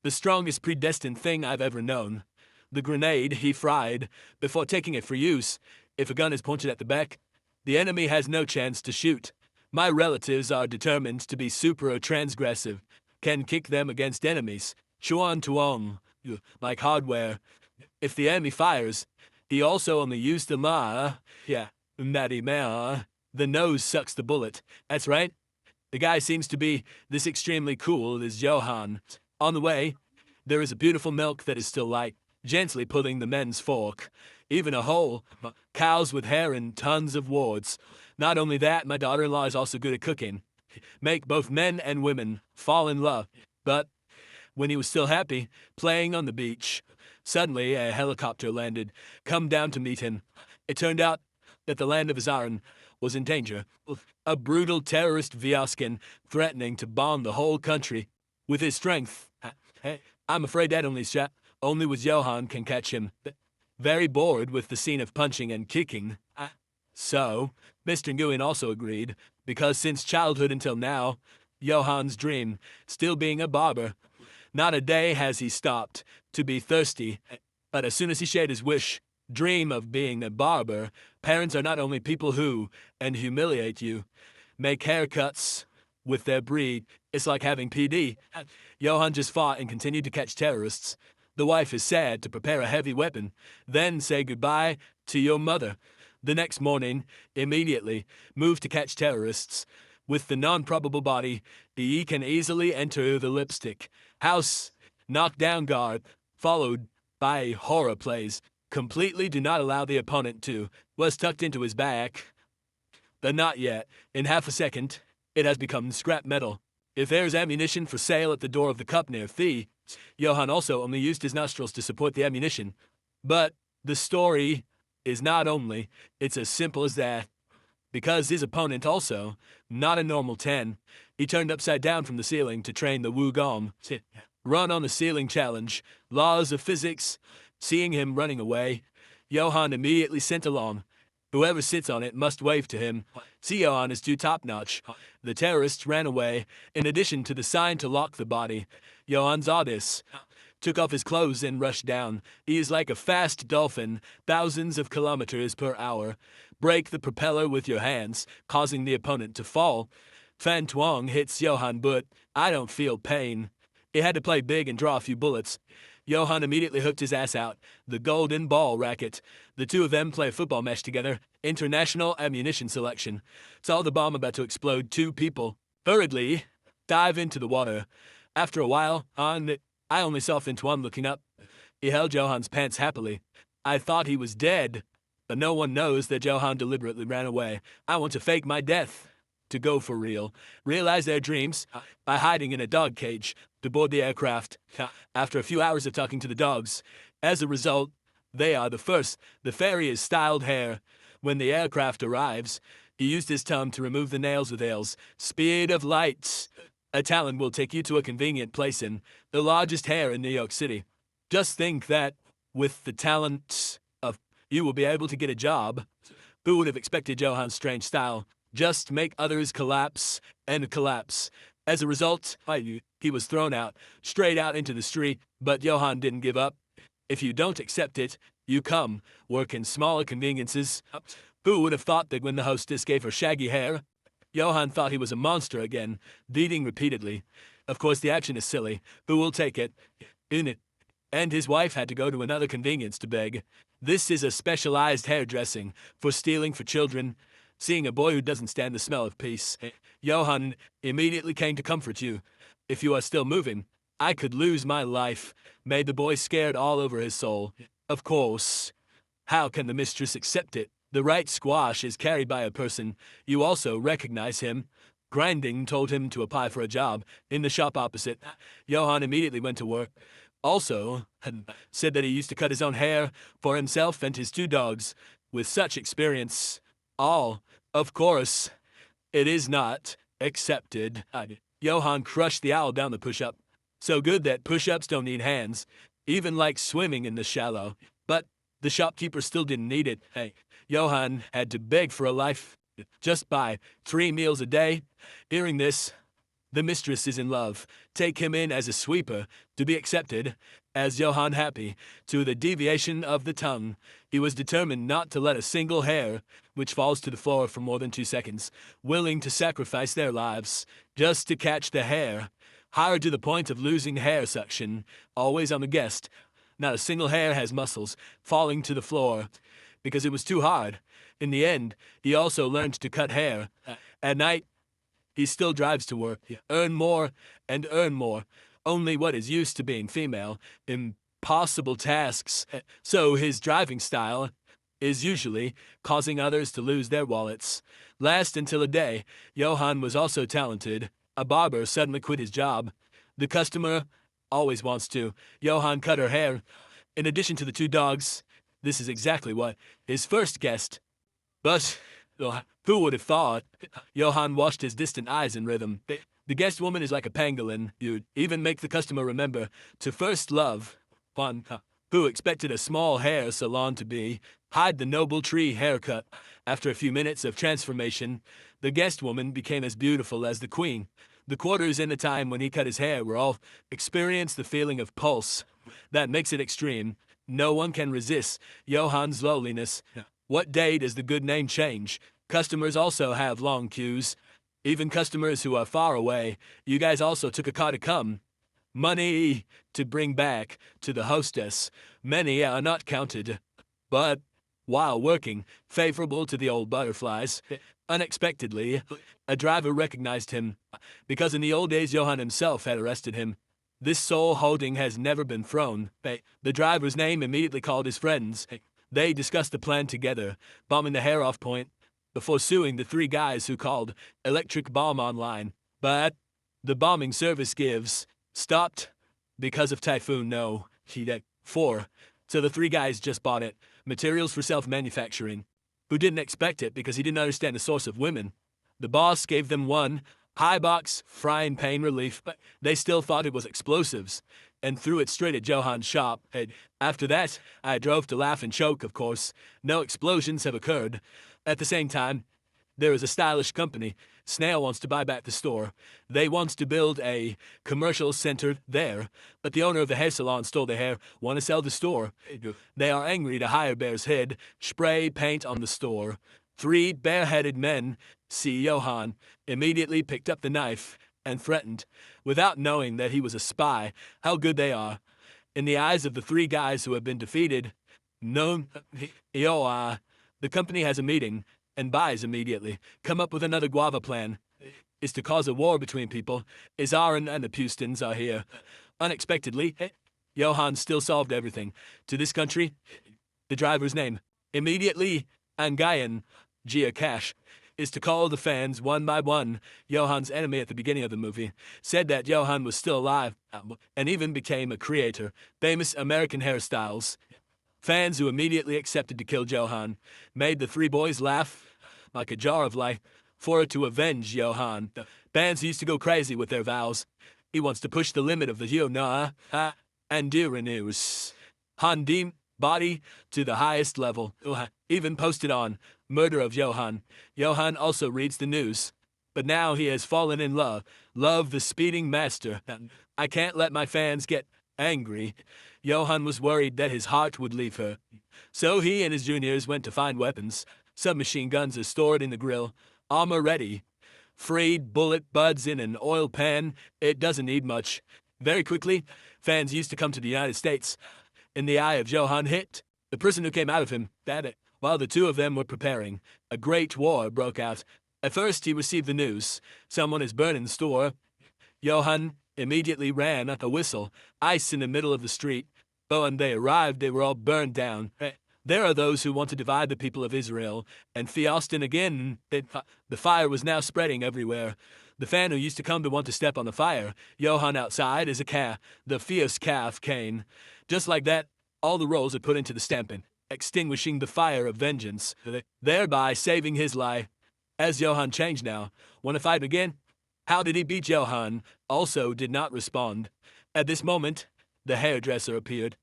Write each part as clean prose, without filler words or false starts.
The strongest predestined thing I've ever known. The grenade he fried before taking it for use. If a gun is pointed at the back, the enemy has no chance to shoot. My relatives are determined to be super transgressive, can kick them against enemies. Chuan tuong, like hardware. If the enemy fires, he also only used the natty ma. The nose sucks the bullet. That's right. The guy seems to be this extremely cool is Johan. On the way, there is a beautiful milk that is still light, gently pulling the men's fork. Even a hole. Cows with hair and tons of warts. Not only that, my daughter-in-law is also good at cooking. Make both men and women fall in love. But when he was still happy, playing on the beach, suddenly a helicopter landed, come down to meet him. It turned out that the land of Azaran was in danger. A brutal terrorist Vyaskin threatening to bomb the whole country. With his strength, I'm afraid that only with Johan can catch him. Very bored with the scene of punching and kicking. So, Mr. Nguyen also agreed, because since childhood until now, Johan's dream, still being a barber, not a day has he stopped to be thirsty. But as soon as he shared his dream of being a barber, parents are not only people who, and humiliate you, make haircuts with their breed. It's like having PD. Johan just fought and continued to catch terrorists. The wife is sad to prepare a heavy weapon, then say goodbye to your mother. The next morning, immediately, move to catch terrorists. With the non-probable body, he can easily enter the lipstick house, knockdown guard, followed by horror plays. Completely do not allow the opponent to, was tucked into his back. But not yet. In half a second, it has become scrap metal. If there's ammunition for sale at the door of the cup near Thea, Johan also only used his nostrils to support the ammunition. But the story is not only, it's as simple as that. Because his opponent also, not a normal 10, he turned upside down from the ceiling to train the Wugong. Run on the ceiling challenge, laws of physics. Seeing him running away, Johan immediately sent along. Whoever sits on it must wave to him. See, Johan is too top-notch. The terrorists ran away, in addition to the sign to lock the body. Johan saw this, took off his clothes and rushed down. He is like a fast dolphin, thousands of kilometers per hour. Break the propeller with your hands, causing the opponent to fall. Fan Tuong hits Johan, but I don't feel pain. He had to play big and draw a few bullets. Johan immediately hooked his ass out. The golden ball racket. The two of them play a football match together. International ammunition selection. Saw the bomb about to explode. Two people hurriedly dive into the water. After a while, I only saw Fan Tuong looking up. He held Johan's pants happily. I thought he was dead. But no one knows that Johan deliberately ran away. I want to fake my death. To go for real. Realize their dreams by hiding in a dog cage to board the aircraft. After a few hours of talking to the dogs, as a result, they are the first. The ferry is styled hair. When the aircraft arrives, he used his tongue to remove the nails with nails. Speed of light. A talent will take you to a convenient place in the largest hair in New York City. Just think that with the talent of you will be able to get a job. Who would have expected Johan's strange style? Just make others collapse and collapse. As a result, he was thrown out, straight out into the street, but Johan didn't give up. If you don't accept it, you come, work in smaller conveniences. Who would have thought that when the hostess gave her shaggy hair, Johan thought he was a monster again, beating repeatedly. Of course, the action is silly. Who will take it? In it. And his wife had to go to another convenience to beg. This is a specialized hairdressing for stealing for children. Seeing a boy who doesn't stand the smell of peace, Johan immediately came to comfort you. If you are still moving, I could lose my life. Made the boy scared all over his soul. Of course. How can the mistress accept it? The right squash is carried by a person. You also recognize him. Grinding told him to apply for a job in the shop opposite. Johan immediately went to work. Also, had said that he used to cut his own hair for himself and his two dogs. With such experience, all, of course, it is not accepted. Johan crushed the owl down the push-up. So good that push-ups don't need hands, even like swimming in the shallow. But the shopkeeper still didn't need it. Johan had to beg for a life, just buy 3 meals a day. Hearing this, The mistress is in love. Take him in as a sweeper, to be accepted, as Johan happy, to the deviation of the tongue. He was determined not to let a single hair, which falls to the floor for more than 2 seconds, willing to sacrifice their lives, just to catch the hair. Hard to the point of losing hair suction, always on the guest. Not a single hair has muscles, falling to the floor, because it was too hard. In the end, he also learned to cut hair. At night, he still drives to work, earn more and earn more. Only what is used to being female, impossible tasks. So his driving style is usually causing others to lose their wallets. Last until a day, Johan was also talented. A barber suddenly quit his job. The customer always wants to. Johan cut her hair. In addition to the 2 dogs, this is exactly what his first guest. But who would have thought? Johan washed his distant eyes in rhythm. The guest woman is like a pangolin. You'd even make the customer remember to first love one who expected a small hair salon to be. Hide the noble tree haircut. After a few minutes of transformation, the guest woman became as beautiful as the queen. The quarters in the time when he cut his hair were all experienced the feeling of pulse. That makes it extreme. No one can resist Johan's lowliness. What day does the good name change? Customers also have long queues. Even customers who are far away. You guys also took a car to come. Money to bring back to the hostess. Many are not counted. But while working, favorable to the old butterflies, unexpectedly, a driver recognized him, because in the old days Johan himself had arrested him. This soul holding has never been thrown. The driver's name immediately called his friends. They discussed the plan together, bombing the hair off point, before suing the 3 guys who called electric bomb online. But the bombing service gives stopped because of typhoon. No, he 4. So the 3 guys just bought it. Materials for self-manufacturing. Who didn't expect it because he didn't understand the source of women. The boss gave them 1 high box frying pain relief, but they still thought it was explosives and threw it straight at Johan's shop. After that, I drove to laugh and choke, of course. No explosions have occurred. At the same time, there is a stylish company. Snail wants to buy back the store. They wants to build a commercial center there, but the owner of the hair salon stole the hair, want to sell the store. They are angry to hire Bear's head, spray paint on the store. 3 bareheaded men see Johan, immediately picked up the knife and threatened, without knowing that he was a spy, how good they are. In the eyes of the 3 guys who have been defeated, the company has a meeting and buys immediately. Come up with another guava plan. Is to cause a war between people. Izaran and the Pustins are here. Unexpectedly, Johan still solved everything. To this country, the driver's name. Immediately, Angayan, Gia Cash, is to call the fans one by one. Johan's enemy at the beginning of the movie said that Johan was still alive and even became a creator. Famous American hairstyles. Fans who immediately accepted to kill Johan made the 3 boys laugh like a jar of life for it to avenge Johan. The fans used to go crazy with their vows. He wants to push the limit of the Yona and Direnews. Handim body to the highest level. Even posted on murder of Johan. Johan also reads the news. But now he has fallen in love. Love the speeding master. I can't let my fans get angry. Johan was worried that his heart would leave her. So he and his juniors went to find weapons. Submachine guns are stored in the grill. Armor ready. Freed bullet buds in an oil pan. It doesn't need much. Very quickly, fans used to come to the United States. In the eye of Johan hit, the person who came out of him, while the 2 of them were preparing, a great war broke out. At first he received the news. Someone is burning the store. Johan immediately ran at a whistle, ice in the middle of the street. But when they arrived, they were all burned down. There are those who want to divide the people of Israel, and Fiostin again. The fire was now spreading everywhere. The fan who used to come to want to step on the fire, Johan outside, is a calf, the fierce calf Cain. Just like that, all the rolls are put into the stamping, extinguishing the fire of vengeance, thereby saving his life. As Johan changed now, want to fight again? How did he beat Johan? Also did not respond. At this moment, the hairdresser appeared.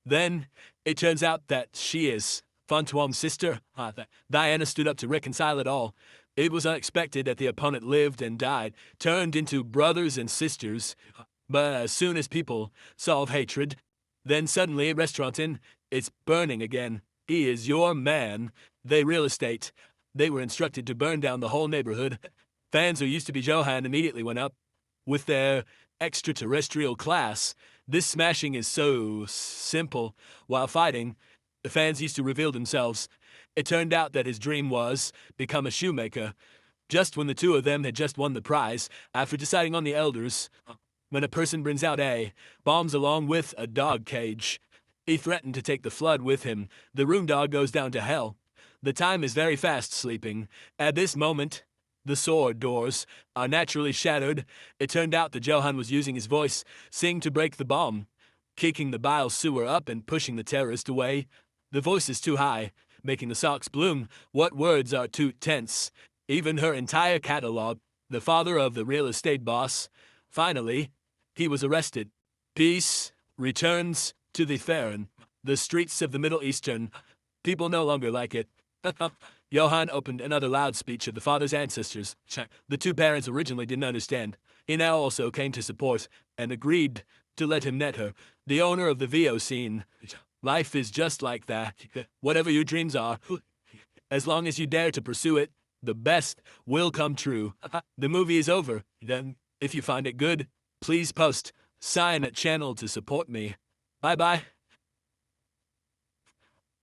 Then, it turns out that she is Fantuam's sister. Diana stood up to reconcile it all. It was unexpected that the opponent lived and died, turned into brothers and sisters. But as soon as people solve hatred, then suddenly restaurantin, it's burning again. He is your man. They real estate. They were instructed to burn down the whole neighborhood. Fans who used to be Johan immediately went up. With their extraterrestrial class, this smashing is so simple. While fighting, the fans used to reveal themselves. It turned out that his dream was become a shoemaker. Just when the two of them had just won the prize, after deciding on the elders, when a person brings out bombs along with a dog cage. He threatened to take the flood with him. The room dog goes down to hell. The time is very fast sleeping. At this moment, the sword doors are naturally shattered. It turned out that Johan was using his voice, sing to break the bomb, kicking the bile sewer up and pushing the terrorist away. The voice is too high, making the socks bloom. What words are too tense? Even her entire catalog. The father of the real estate boss. Finally, he was arrested. Peace returns to the Farron, the streets of the Middle Eastern. People no longer like it. Johan opened another loud speech of the father's ancestors. The two parents originally didn't understand. He now also came to support and agreed to let him net her, the owner of the VO scene. Life is just like that. Whatever your dreams are, as long as you dare to pursue it, the best will come true. The movie is over. Then, if you find it good, please post sign at channel to support me. Bye-bye.